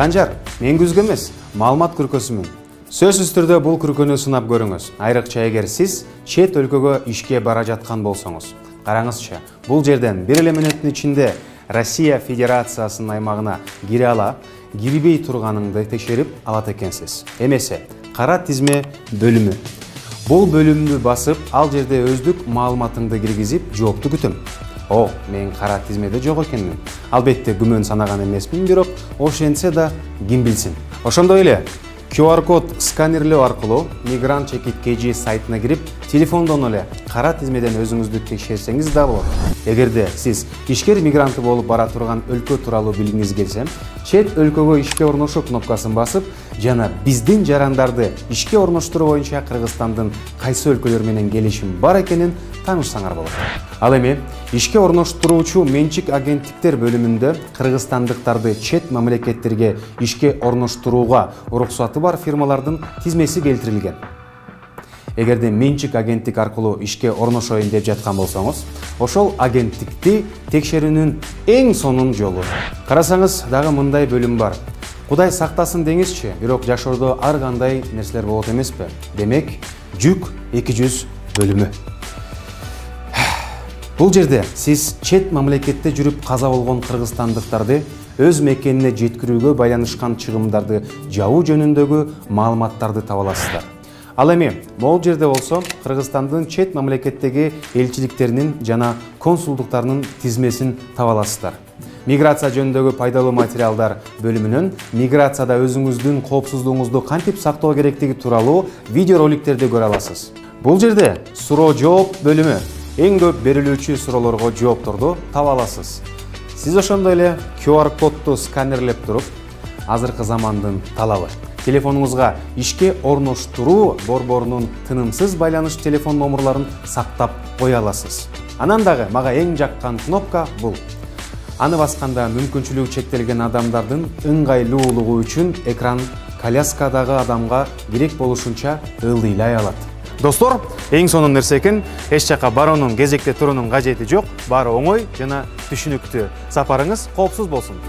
Санжар, мен күзгө эмес, маалымат күркөсүмүн. Сөзсүз түрдө бул күркөнү сынап көрүңүз. Айрыкча эгер сиз чет өлкөгө ишке бара жаткан болсоңуз. Караңызчы, бул жерден бир эле мүнөттүн ичинде Россия Федерациясынын аймагына кире ала, кирбей турганыңды текшерип алат экенсиз. Эмесе, кара тизме бөлүмү. Бул бөлүмдү басып, ал жерде өздүк маалыматыңды киргизип, жоопту күтөм. Мен кара тизмеде жок экенмин. Албетте күмөн санаган эмесмин, бирок ошентсе да ким билсин. Ошондой эле QR код сканерлөө аркылуу мигрант чекит KG сайтына кирип, телефондон эле кара тизмеден өзүңүздү текшерсеңиз да болот. Эгерде сиз ишкер мигранты болуп бара турган өлкө тууралуу билгиңиз келсе, чет өлкөгө ишке орношу кнопкасын басып, жана биздин жарандарды ишке орноштуруу боюнча Кыргызстандын кайсы өлкөлөр менен келишим бар экенин таанышсаңар болот. Ал эми ишке орноштуруучу менчик агенттиктер бөлүмүндө кыргызстандыктарды чет мамлекеттерге ишке орноштурууга уруксаты бар фирмалардын тизмеси келтирилген. Эгерде менчик агенттик аркылуу ишке орношоюн деп жаткан болсоңуз, ошол агенттикти текшерүүнүн эң сонун жолу. Карасаңыз, дагы мындай бөлүм бар. Кудай сактасын деңизчи, бирок жашоодо ар кандай нерселер болот эмеспи? Демек, жүк 200 бөлүмү. Бул жерде сиз чет мамлекетте жүрүп каза болгон кыргызстандыктарды өз мекенине жеткирүүгө байланышкан чыгымдарды жабуу жөнүндөгү маалыматтарды таба аласыздар. Ал эми могул жерде болсо Кыргызстандын чет мамлекеттеги элчиликтеринин жана консулдуктарынын тизмесин таба аласыздар. Миграция жөнүндөгү пайдалуу материалдар бөлүмүнөн миграцияда өзүңүздүн коопсуздугуңузду кантип сактоо керектиги тууралуу видеороликтерди көрө аласыз. Бул жерде суроо-жооп бөлүмү эң көп берилүүчү суроолорго жоопторду таба аласыз. Сиз ошондой эле QR кодду сканерлеп туруп, азыркы замандын талабы телефонуңузга ишке орноштуруу борборунун тынымсыз байланыш телефон номурларын сактап кое аласыз. Анан дагы мага эң жаккан кнопка бул. Аны басканда мүмкүнчүлүгү чектелген адамдардын ыңгайлуулугу үчүн экран коляскадагы адамга керек болушунча ылдыйлай алат. Достор, эң сонун нерсе экен, эч жака баруунун, кезекте туруунун кажети жок, баары оңой жана түшүнүктүү. Сапарыңыз коопсуз болсун.